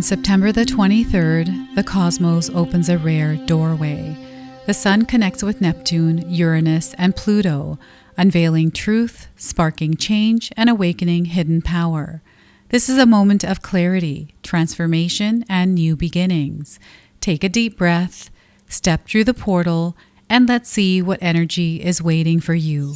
September the 23rd, the cosmos opens a rare doorway. The Sun connects with Neptune, Uranus, and Pluto, unveiling truth, sparking change, and awakening hidden power. This is a moment of clarity, transformation, and new beginnings. Take a deep breath, step through the portal, and let's see what energy is waiting for you.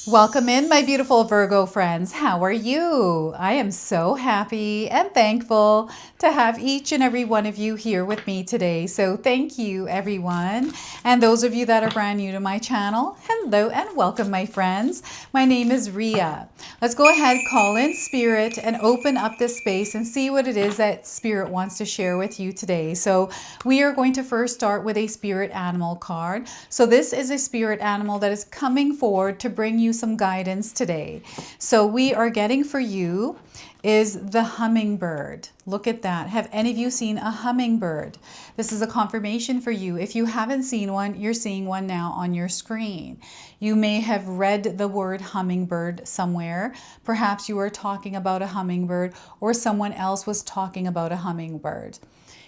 Welcome in, my beautiful Virgo friends. How are you? I am so happy and thankful to have each and every one of you here with me today. So thank you, everyone. And those of you that are brand new to my channel, hello and welcome, my friends. My name is Ria. Let's go ahead, call in Spirit, and open up this space and see what it is that Spirit wants to share with you today. So we are going to first start with a Spirit Animal card. So this is a Spirit Animal that is coming forward to bring you some guidance today. So we are getting for you is the hummingbird. Look at that. Have any of you seen a hummingbird? This is a confirmation for you. If you haven't seen one, you're seeing one now on your screen. You may have read the word hummingbird somewhere. Perhaps you were talking about a hummingbird or someone else was talking about a hummingbird.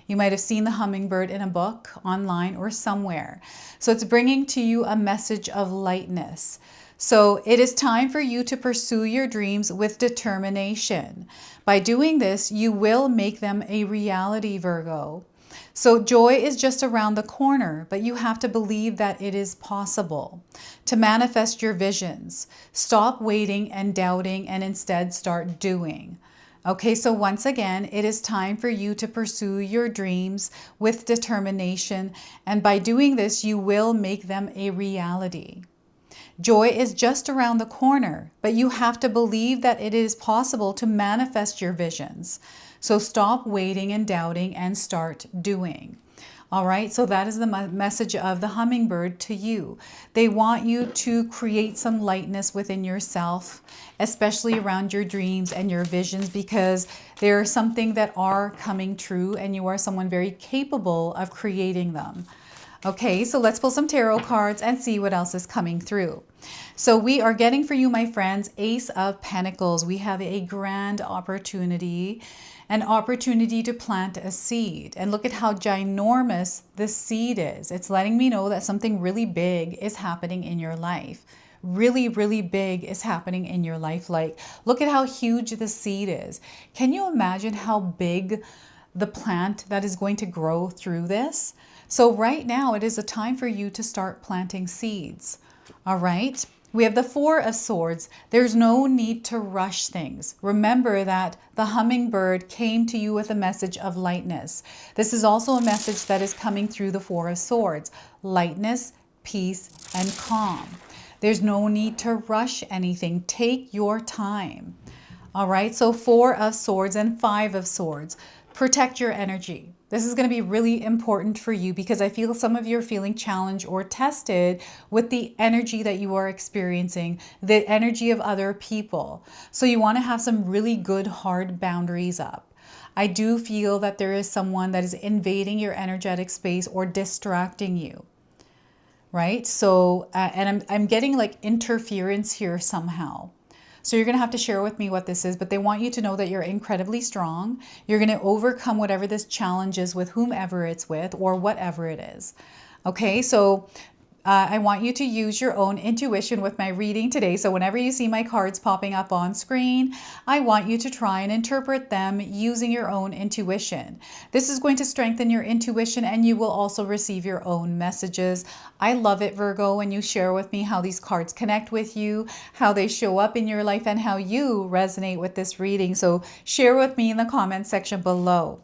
You might have seen the hummingbird in a book, online, or somewhere. So it's bringing to you a message of lightness. So it is time for you to pursue your dreams with determination. By doing this, you will make them a reality, Virgo. So joy is just around the corner, but you have to believe that it is possible to manifest your visions. Stop waiting and doubting and instead start doing. Okay, so once again, it is time for you to pursue your dreams with determination. And by doing this, you will make them a reality. Joy is just around the corner, but you have to believe that it is possible to manifest your visions. So stop waiting and doubting and start doing. All right, so that is the message of the hummingbird to you. They want you to create some lightness within yourself, especially around your dreams and your visions, because there are something that are coming true and you are someone very capable of creating them. Okay, so let's pull some tarot cards and see what else is coming through. So we are getting for you, my friends, Ace of Pentacles. We have a grand opportunity, an opportunity to plant a seed. And look at how ginormous the seed is. It's letting me know that something really big is happening in your life. Really, really big is happening in your life. Like, look at how huge the seed is. Can you imagine how big the plant that is going to grow through this? So right now, it is a time for you to start planting seeds. All right. We have the Four of Swords. There's no need to rush things. Remember that the hummingbird came to you with a message of lightness. This is also a message that is coming through the Four of Swords. Lightness, peace, and calm. There's no need to rush anything. Take your time. All right. So Four of Swords and Five of Swords. Protect your energy. This is going to be really important for you because I feel some of you are feeling challenged or tested with the energy that you are experiencing, the energy of other people. So you want to have some really good, hard boundaries up. I do feel that there is someone that is invading your energetic space or distracting you, right? So, and I'm getting like interference here somehow. So you're going to have to share with me what this is, but they want you to know that you're incredibly strong. You're going to overcome whatever this challenge is with whomever it's with or whatever it is. Okay, so I want you to use your own intuition with my reading today. So whenever you see my cards popping up on screen, I want you to try and interpret them using your own intuition. This is going to strengthen your intuition and you will also receive your own messages. I love it, Virgo, when you share with me how these cards connect with you, how they show up in your life, and how you resonate with this reading. So share with me in the comment section below.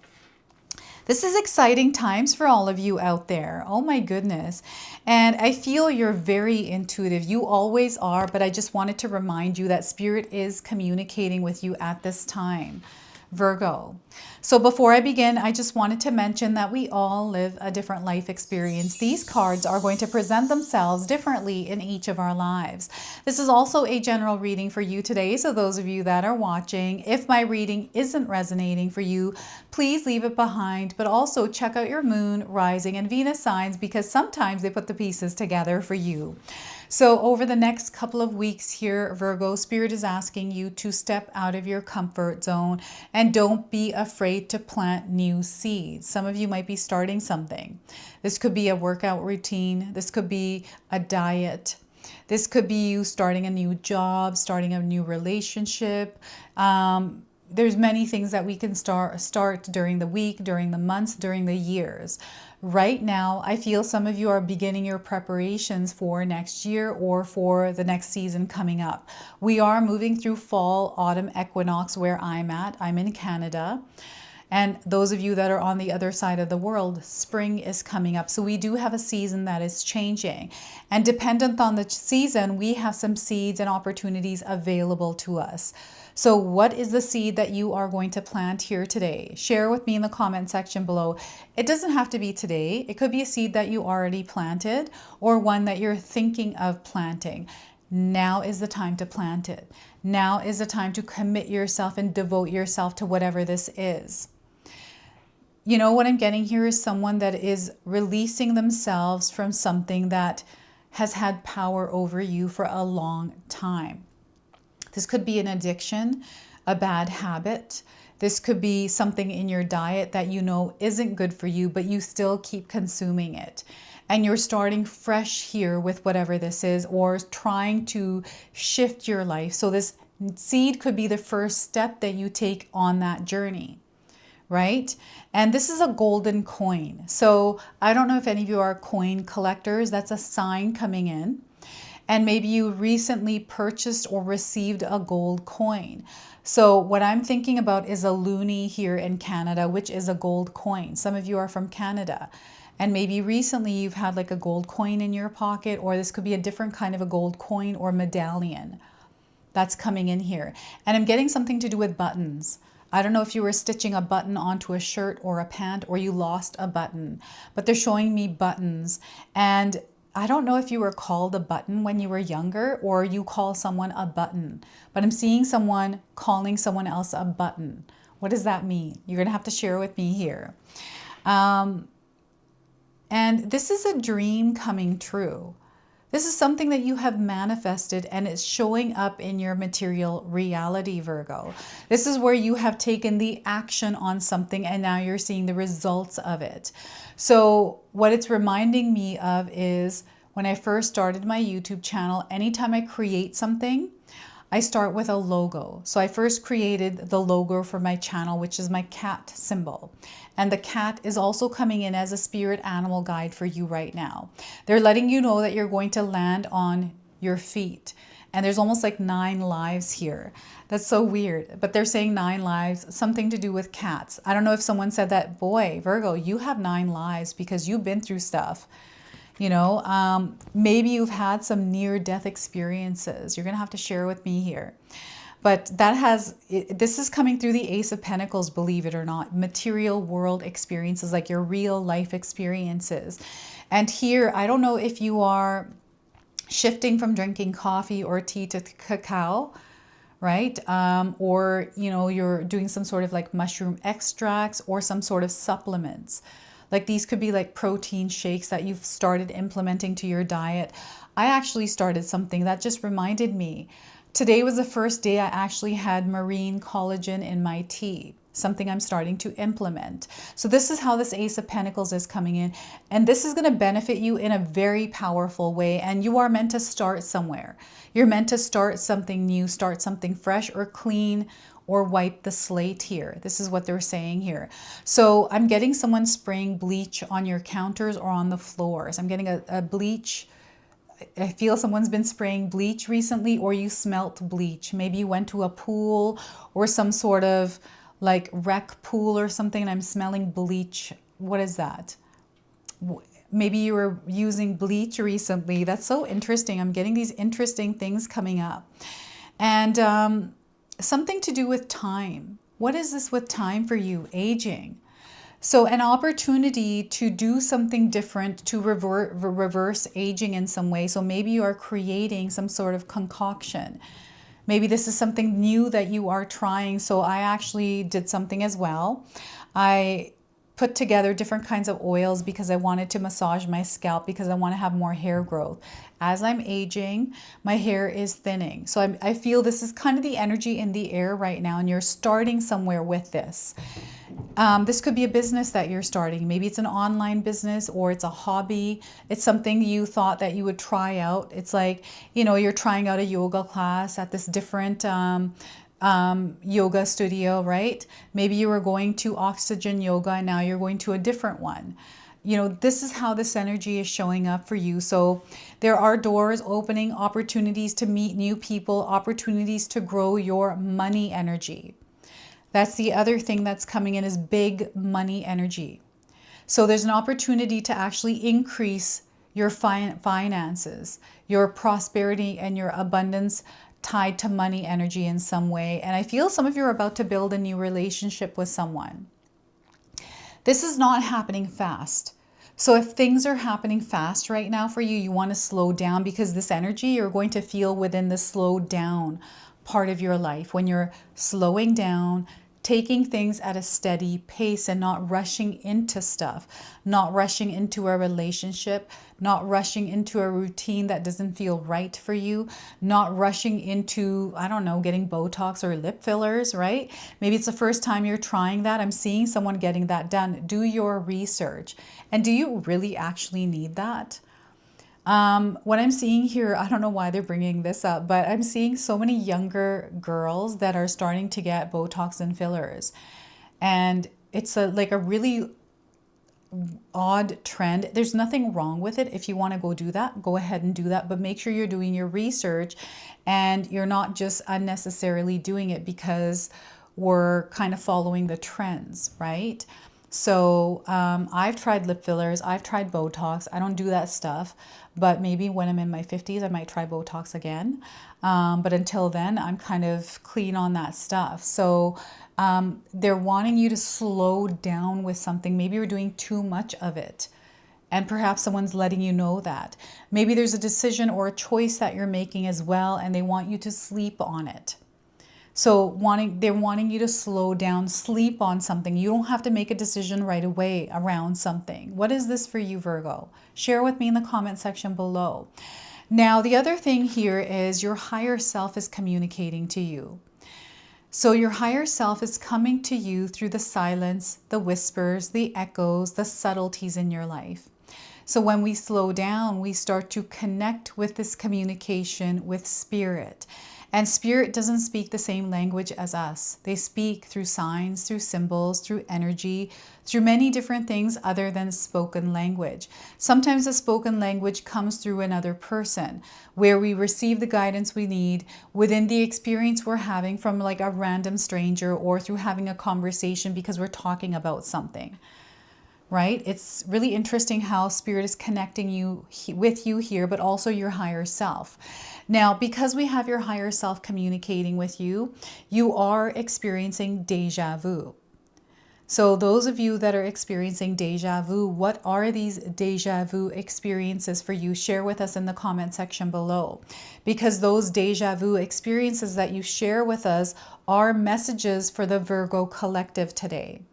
This is exciting times for all of you out there. Oh my goodness. And I feel you're very intuitive. You always are, but I just wanted to remind you that Spirit is communicating with you at this time, Virgo. So before I begin, I just wanted to mention that we all live a different life experience. These cards are going to present themselves differently in each of our lives. This is also a general reading for you today. So those of you that are watching, if my reading isn't resonating for you, please leave it behind, but also check out your moon, rising, and Venus signs because sometimes they put the pieces together for you. So over the next couple of weeks here, Virgo, Spirit is asking you to step out of your comfort zone and don't be afraid to plant new seeds. Some of you might be starting something. This could be a workout routine. This could be a diet. This could be you starting a new job, starting a new relationship. There's many things that we can start during the week, during the months, during the years. Right now, I feel some of you are beginning your preparations for next year or for the next season coming up. We are moving through fall, autumn equinox where I'm at. I'm in Canada. And those of you that are on the other side of the world, spring is coming up. So we do have a season that is changing. And dependent on the season, we have some seeds and opportunities available to us. So what is the seed that you are going to plant here today? Share with me in the comment section below. It doesn't have to be today. It could be a seed that you already planted or one that you're thinking of planting. Now is the time to plant it. Now is the time to commit yourself and devote yourself to whatever this is. You know what I'm getting here is someone that is releasing themselves from something that has had power over you for a long time. This could be an addiction, a bad habit. This could be something in your diet that you know isn't good for you, but you still keep consuming it. And you're starting fresh here with whatever this is, or trying to shift your life. So this seed could be the first step that you take on that journey, right? And this is a golden coin. So I don't know if any of you are coin collectors. That's a sign coming in. And maybe you recently purchased or received a gold coin. So what I'm thinking about is a loonie here in Canada, which is a gold coin. Some of you are from Canada. And maybe recently you've had like a gold coin in your pocket, or this could be a different kind of a gold coin or medallion that's coming in here. And I'm getting something to do with buttons. I don't know if you were stitching a button onto a shirt or a pant, or you lost a button, but they're showing me buttons. And I don't know if you were called a button when you were younger, or you call someone a button, but I'm seeing someone calling someone else a button. What does that mean? You're going to have to share with me here. And this is a dream coming true. This is something that you have manifested and it's showing up in your material reality, Virgo. This is where you have taken the action on something and now you're seeing the results of it. So what it's reminding me of is when I first started my YouTube channel, anytime I create something, I start with a logo. So I first created the logo for my channel, which is my cat symbol. And the cat is also coming in as a spirit animal guide for you right now. They're letting you know that you're going to land on your feet. And there's almost like 9 lives here. That's so weird. But they're saying 9 lives, something to do with cats. I don't know if someone said that, boy, Virgo, you have 9 lives because you've been through stuff. You know, maybe you've had some near-death experiences. You're going to have to share with me here. But this is coming through the Ace of Pentacles, believe it or not. Material world experiences, like your real life experiences. And here, I don't know if you are shifting from drinking coffee or tea to cacao, right? Or, you know, you're doing some sort of like mushroom extracts or some sort of supplements. Like these could be like protein shakes that you've started implementing to your diet. I actually started something that just reminded me. Today was the first day I actually had marine collagen in my tea, something I'm starting to implement. So this is how this Ace of Pentacles is coming in. And this is going to benefit you in a very powerful way. And you are meant to start somewhere. You're meant to start something new, start something fresh or clean, or wipe the slate here. This is what they're saying here. So I'm getting someone spraying bleach on your counters or on the floors. I'm getting a bleach. I feel someone's been spraying bleach recently, or you smelt bleach. Maybe you went to a pool or some sort of like rec pool or something, and I'm smelling bleach. What is that? Maybe you were using bleach recently. That's so interesting. I'm getting these interesting things coming up. And something to do with time. What is this with time for you? Aging. So an opportunity to do something different, to reverse aging in some way. So maybe you are creating some sort of concoction. Maybe this is something new that you are trying. So I actually did something as well. I put together different kinds of oils because I wanted to massage my scalp because I want to have more hair growth. As I'm aging, my hair is thinning. So I feel this is kind of the energy in the air right now, and you're starting somewhere with this. This could be a business that you're starting. Maybe it's an online business or it's a hobby. It's something you thought that you would try out. It's like, you know, you're trying out a yoga class at this different yoga studio, right? Maybe you were going to Oxygen Yoga and now you're going to a different one. You know, this is how this energy is showing up for you. So there are doors opening, opportunities to meet new people, opportunities to grow your money energy. That's the other thing that's coming in, is big money energy. So there's an opportunity to actually increase your finances, your prosperity and your abundance tied to money energy in some way. And I feel some of you are about to build a new relationship with someone. This is not happening fast. So if things are happening fast right now for you, you want to slow down, because this energy you're going to feel within the slow down part of your life. When you're slowing down, taking things at a steady pace and not rushing into stuff, not rushing into a relationship, not rushing into a routine that doesn't feel right for you, not rushing into, I don't know, getting Botox or lip fillers, right? Maybe it's the first time you're trying that. I'm seeing someone getting that done. Do your research. And do you really actually need that? What I'm seeing here, I don't know why they're bringing this up, but I'm seeing so many younger girls that are starting to get Botox and fillers. And it's like a really odd trend. There's nothing wrong with it. If you want to go do that, go ahead and do that. But make sure you're doing your research and you're not just unnecessarily doing it because we're kind of following the trends, right? So I've tried lip fillers, I've tried Botox. I don't do that stuff, but maybe when I'm in my 50s, I might try Botox again. But until then, I'm kind of clean on that stuff. So they're wanting you to slow down with something. Maybe you're doing too much of it. And perhaps someone's letting you know that. Maybe there's a decision or a choice that you're making as well, and they want you to sleep on it. So they're wanting you to slow down, sleep on something. You don't have to make a decision right away around something. What is this for you, Virgo? Share with me in the comment section below. Now, the other thing here is your higher self is communicating to you. So your higher self is coming to you through the silence, the whispers, the echoes, the subtleties in your life. So when we slow down, we start to connect with this communication with spirit. And spirit doesn't speak the same language as us. They speak through signs, through symbols, through energy, through many different things other than spoken language. Sometimes the spoken language comes through another person, where we receive the guidance we need within the experience we're having from like a random stranger, or through having a conversation because we're talking about something. Right? It's really interesting how spirit is connecting you with you here, but also your higher self. Now, because we have your higher self communicating with you, you are experiencing deja vu. So those of you that are experiencing deja vu, what are these deja vu experiences for you? Share with us in the comment section below, because those deja vu experiences that you share with us are messages for the Virgo collective today.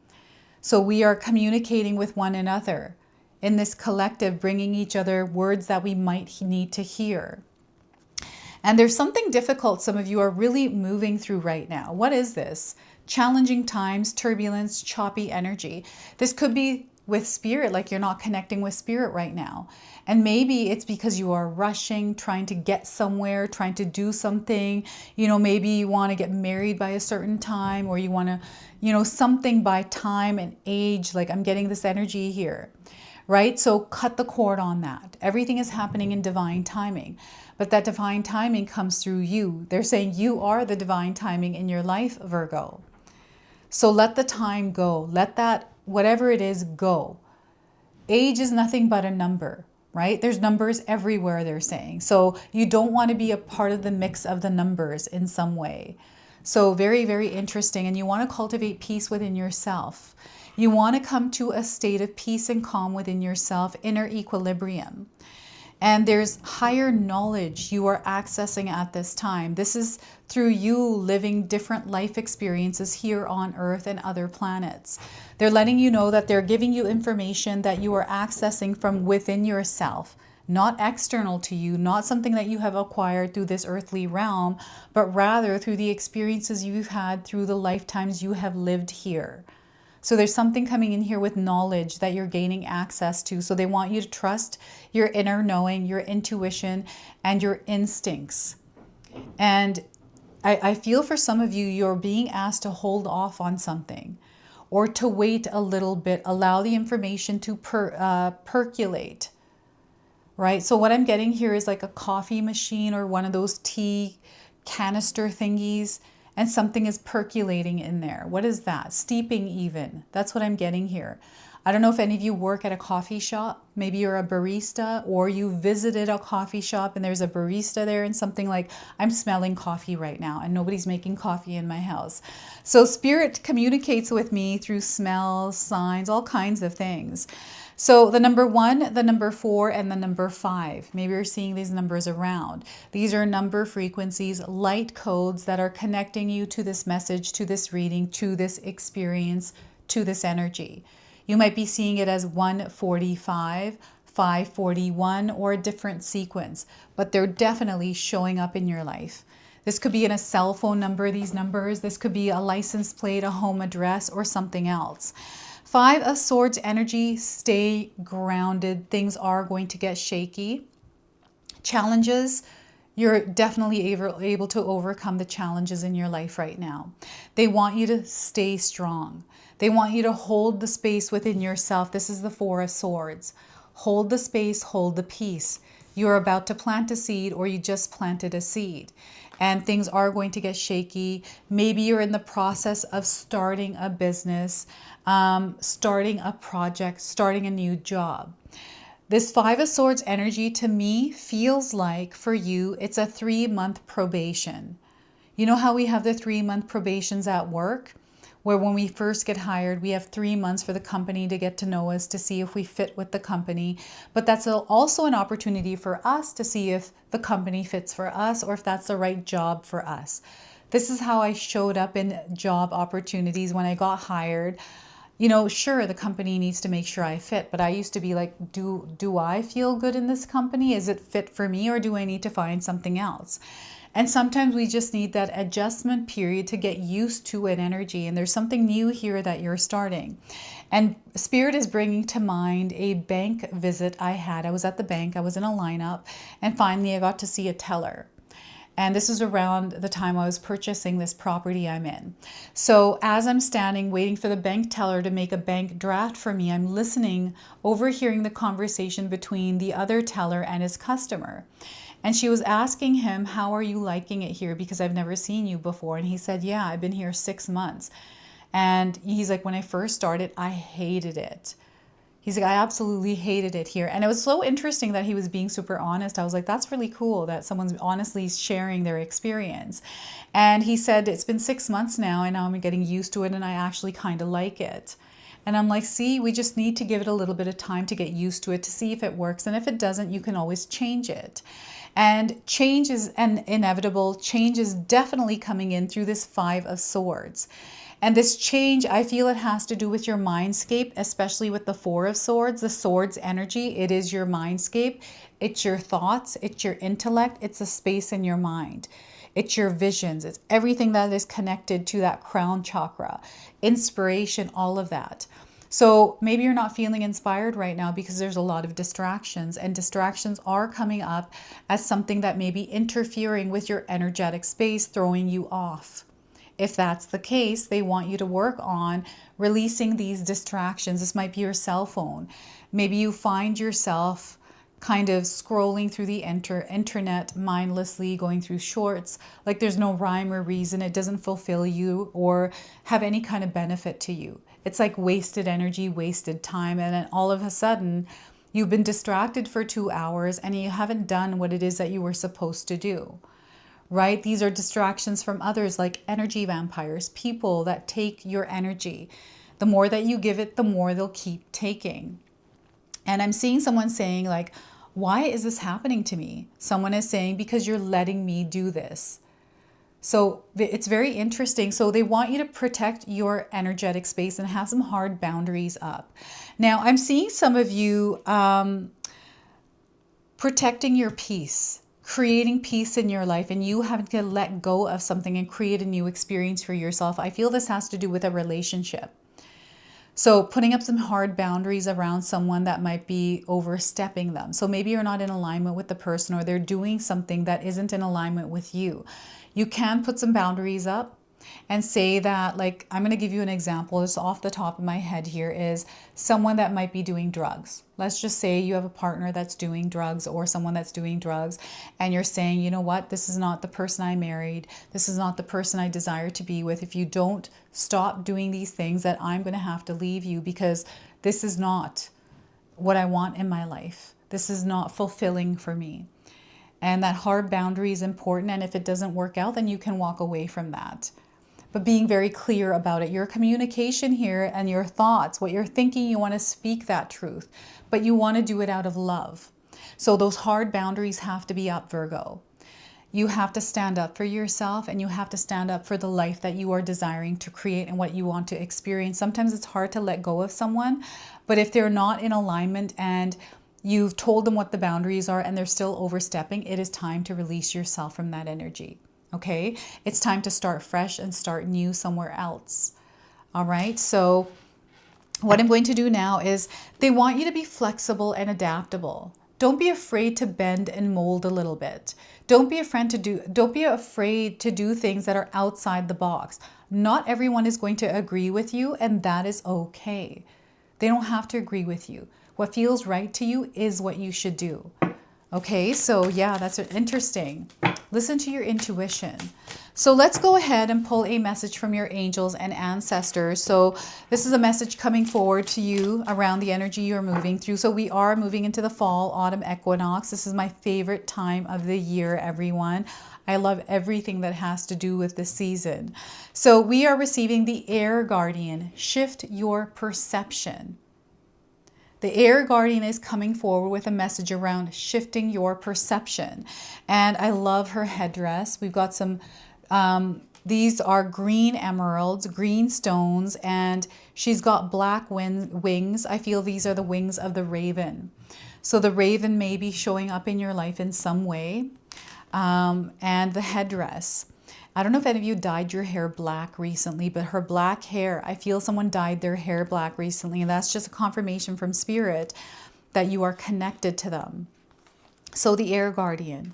So we are communicating with one another in this collective, bringing each other words that we might need to hear. And there's something difficult some of you are really moving through right now. What is this? Challenging times, turbulence, choppy energy. This could be with spirit, like you're not connecting with spirit right now. And maybe it's because you are rushing, trying to get somewhere, trying to do something. You know, maybe you want to get married by a certain time, or you want to, you know, something by time and age. Like I'm getting this energy here, right? So cut the cord on that. Everything is happening in divine timing, but that divine timing comes through you. They're saying you are the divine timing in your life, Virgo. So let the time go. Let that, whatever it is, go. Age is nothing but a number, right? There's numbers everywhere, they're saying. So you don't want to be a part of the mix of the numbers in some way. So very, very interesting. And you want to cultivate peace within yourself. You want to come to a state of peace and calm within yourself, inner equilibrium. And there's higher knowledge you are accessing at this time. This is through you living different life experiences here on Earth and other planets. They're letting you know that they're giving you information that you are accessing from within yourself, not external to you, not something that you have acquired through this earthly realm, but rather through the experiences you've had through the lifetimes you have lived here. So there's something coming in here with knowledge that you're gaining access to. So they want you to trust your inner knowing, your intuition, and your instincts. And I feel for some of you, you're being asked to hold off on something or to wait a little bit, allow the information to percolate, right? So what I'm getting here is like a coffee machine or one of those tea canister thingies, and something is percolating in there. What is that? Steeping even. That's what I'm getting here. I don't know if any of you work at a coffee shop. Maybe you're a barista or you visited a coffee shop and there's a barista there and something like, I'm smelling coffee right now and nobody's making coffee in my house. So spirit communicates with me through smells, signs, all kinds of things. So the number 1, the number 4, and the number 5. Maybe you're seeing these numbers around. These are number frequencies, light codes that are connecting you to this message, to this reading, to this experience, to this energy. You might be seeing it as 145, 541, or a different sequence, but they're definitely showing up in your life. This could be in a cell phone number, these numbers. This could be a license plate, a home address, or something else. 5 of Swords energy, stay grounded. Things are going to get shaky. Challenges, you're definitely able to overcome the challenges in your life right now. They want you to stay strong. They want you to hold the space within yourself. This is the 4 of Swords. Hold the space, hold the peace. You're about to plant a seed or you just planted a seed. And things are going to get shaky. Maybe you're in the process of starting a business, starting a project, starting a new job. This 5 of Swords energy to me feels like for you, it's a 3-month probation. You know how we have the 3-month probations at work? Where when we first get hired, we have 3 months for the company to get to know us, to see if we fit with the company. But that's also an opportunity for us to see if the company fits for us or if that's the right job for us. This is how I showed up in job opportunities when I got hired. You know, sure, the company needs to make sure I fit, but I used to be like, do I feel good in this company? Is it fit for me, or do I need to find something else? And sometimes we just need that adjustment period to get used to an energy. And there's something new here that you're starting. And Spirit is bringing to mind a bank visit I had. I was at the bank, I was in a lineup, and finally I got to see a teller. And this is around the time I was purchasing this property I'm in. So as I'm standing waiting for the bank teller to make a bank draft for me, I'm listening, overhearing the conversation between the other teller and his customer. And she was asking him, how are you liking it here? Because I've never seen you before. And he said, yeah, I've been here 6 months. And he's like, when I first started, I hated it. He's like, I absolutely hated it here. And it was so interesting that he was being super honest. I was like, that's really cool that someone's honestly sharing their experience. And he said, it's been 6 months now and now I'm getting used to it and I actually kind of like it. And I'm like, see, we just need to give it a little bit of time to get used to it, to see if it works. And if it doesn't, you can always change it. And change is inevitable. Change is definitely coming in through this 5 of Swords. And this change, I feel it has to do with your mindscape, especially with the 4 of Swords, the Swords energy. It is your mindscape. It's your thoughts. It's your intellect. It's a space in your mind. It's your visions. It's everything that is connected to that crown chakra, inspiration, all of that. So maybe you're not feeling inspired right now because there's a lot of distractions, and distractions are coming up as something that may be interfering with your energetic space, throwing you off. If that's the case, they want you to work on releasing these distractions. This might be your cell phone. Maybe you find yourself kind of scrolling through the internet mindlessly, going through shorts, like there's no rhyme or reason. It doesn't fulfill you or have any kind of benefit to you. It's like wasted energy, wasted time. And then all of a sudden, you've been distracted for 2 hours and you haven't done what it is that you were supposed to do. Right? These are distractions from others, like energy vampires, people that take your energy. The more that you give it, the more they'll keep taking. And I'm seeing someone saying like, Why is this happening to me? Someone is saying, because you're letting me do this. So it's very interesting. So they want you to protect your energetic space and have some hard boundaries up. Now, I'm seeing some of you protecting your peace, creating peace in your life, and you having to let go of something and create a new experience for yourself. I feel this has to do with a relationship. So putting up some hard boundaries around someone that might be overstepping them. So maybe you're not in alignment with the person, or they're doing something that isn't in alignment with you. You can put some boundaries up and say that, like, I'm going to give you an example just off the top of my head here, is someone that might be doing drugs. Let's just say you have a partner that's doing drugs, or someone that's doing drugs, and you're saying, you know what, this is not the person I married. This is not the person I desire to be with. If you don't stop doing these things, that I'm going to have to leave you, because this is not what I want in my life. This is not fulfilling for me. And that hard boundary is important. And if it doesn't work out, then you can walk away from that. But being very clear about it, your communication here and your thoughts, what you're thinking, you want to speak that truth, but you want to do it out of love. So those hard boundaries have to be up, Virgo. You have to stand up for yourself, and you have to stand up for the life that you are desiring to create and what you want to experience. Sometimes it's hard to let go of someone, but if they're not in alignment and you've told them what the boundaries are and they're still overstepping, it is time to release yourself from that energy. Okay, it's time to start fresh and start new somewhere else. All right, so what I'm going to do now is, they want you to be flexible and adaptable. Don't be afraid to bend and mold a little bit. Don't be afraid to do things that are outside the box. Not everyone is going to agree with you, and that is okay. They don't have to agree with you. What feels right to you is what you should do. Okay, so yeah, that's interesting. Listen to your intuition. So let's go ahead and pull a message from your angels and ancestors. So this is a message coming forward to you around the energy you're moving through. So we are moving into the fall, autumn equinox. This is my favorite time of the year, everyone. I love everything that has to do with the season. So we are receiving the air guardian. Shift your perception. The air guardian is coming forward with a message around shifting your perception. And I love her headdress. We've got some, these are green emeralds, green stones, and she's got black wings. I feel these are the wings of the raven. So the raven may be showing up in your life in some way. And the headdress. I don't know if any of you dyed your hair black recently, but her black hair, I feel someone dyed their hair black recently, and that's just a confirmation from Spirit that you are connected to them. So the air guardian.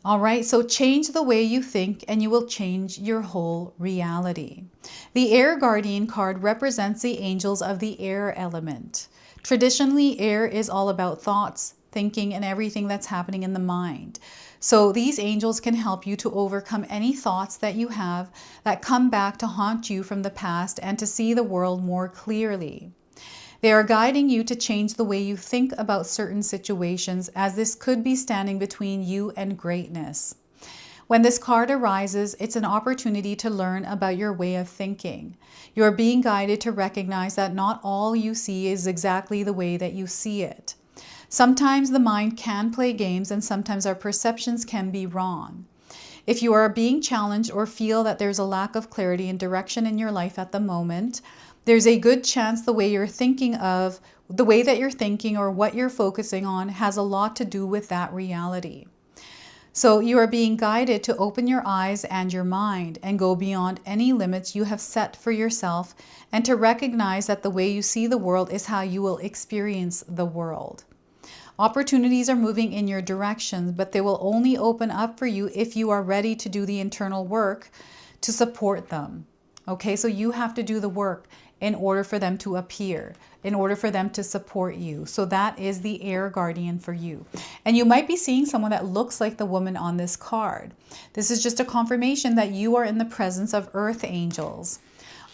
All right, so change the way you think and you will change your whole reality. The air guardian card represents the angels of the air element. Traditionally, air is all about thoughts, thinking, and everything that's happening in the mind. So these angels can help you to overcome any thoughts that you have that come back to haunt you from the past and to see the world more clearly. They are guiding you to change the way you think about certain situations, as this could be standing between you and greatness. When this card arises, it's an opportunity to learn about your way of thinking. You are being guided to recognize that not all you see is exactly the way that you see it. Sometimes the mind can play games, and sometimes our perceptions can be wrong. If you are being challenged or feel that there's a lack of clarity and direction in your life at the moment, there's a good chance the way that you're thinking or what you're focusing on has a lot to do with that reality. So you are being guided to open your eyes and your mind and go beyond any limits you have set for yourself, and to recognize that the way you see the world is how you will experience the world. Opportunities are moving in your direction, but they will only open up for you if you are ready to do the internal work to support them. Okay, so you have to do the work in order for them to appear, in order for them to support you. So that is the air guardian for you. And you might be seeing someone that looks like the woman on this card. This is just a confirmation that you are in the presence of earth angels.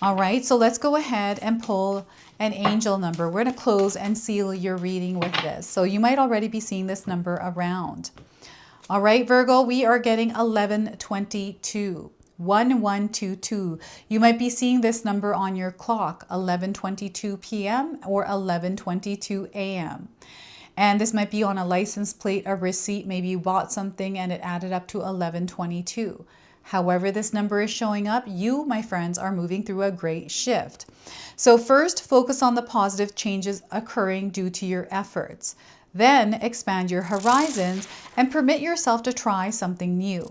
All right, so let's go ahead and pull an angel number. We're going to close and seal your reading with this. So you might already be seeing this number around. All right, Virgo, we are getting 1122. 1122. You might be seeing this number on your clock, 11:22 p.m. or 11:22 a.m. And this might be on a license plate, a receipt. Maybe you bought something and it added up to 1122. However this number is showing up, you, my friends, are moving through a great shift. So first, focus on the positive changes occurring due to your efforts. Then expand your horizons and permit yourself to try something new.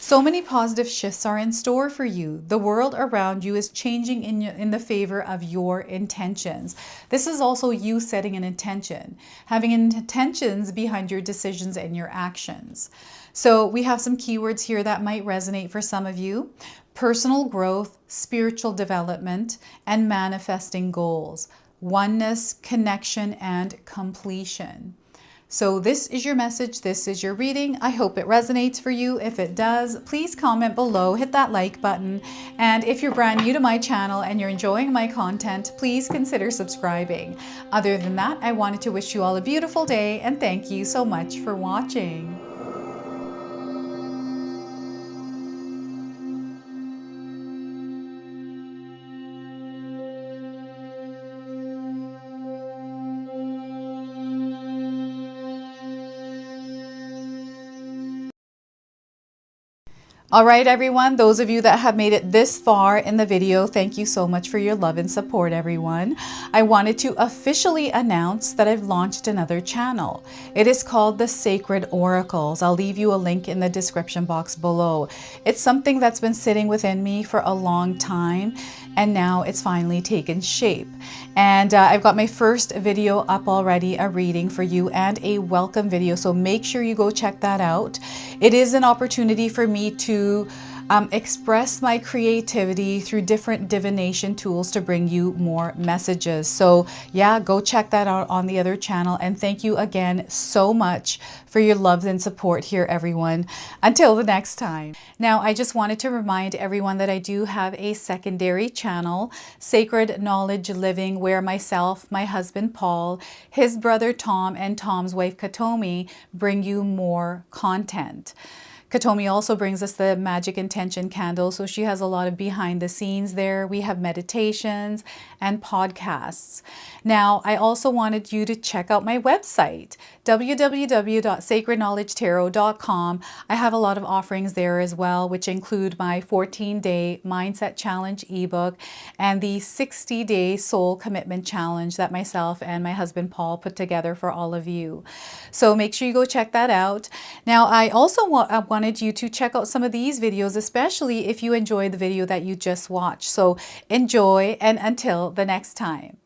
So many positive shifts are in store for you. The world around you is changing in the favor of your intentions. This is also you setting an intention, having intentions behind your decisions and your actions. So we have some keywords here that might resonate for some of you: personal growth, spiritual development, and manifesting goals, oneness, connection, and completion. So this is your message. This is your reading. I hope it resonates for you. If it does, please comment below, hit that like button. And if you're brand new to my channel and you're enjoying my content, please consider subscribing. Other than that, I wanted to wish you all a beautiful day and thank you so much for watching. All right, everyone, those of you that have made it this far in the video, thank you so much for your love and support, everyone. I wanted to officially announce that I've launched another channel. It is called The Sacred Oracles. I'll leave you a link in the description box below. It's something that's been sitting within me for a long time, and now it's finally taken shape. And I've got my first video up already, a reading for you and a welcome video. So make sure you go check that out. It is an opportunity for me to express my creativity through different divination tools to bring you more messages. So yeah, go check that out on the other channel. And thank you again so much for your love and support here, everyone. Until the next time. Now, I just wanted to remind everyone that I do have a secondary channel, Sacred Knowledge Living, where myself, my husband Paul, his brother Tom, and Tom's wife Katomi bring you more content. Katomi also brings us the Magic Intention candle, so she has a lot of behind the scenes there. We have meditations and podcasts. Now, I also wanted you to check out my website, www.sacredknowledgetarot.com. I have a lot of offerings there as well, which include my 14-day Mindset Challenge ebook and the 60-day Soul Commitment Challenge that myself and my husband Paul put together for all of you. So make sure you go check that out. Now, I also wanted you to check out some of these videos, especially if you enjoyed the video that you just watched. So enjoy, and until the next time.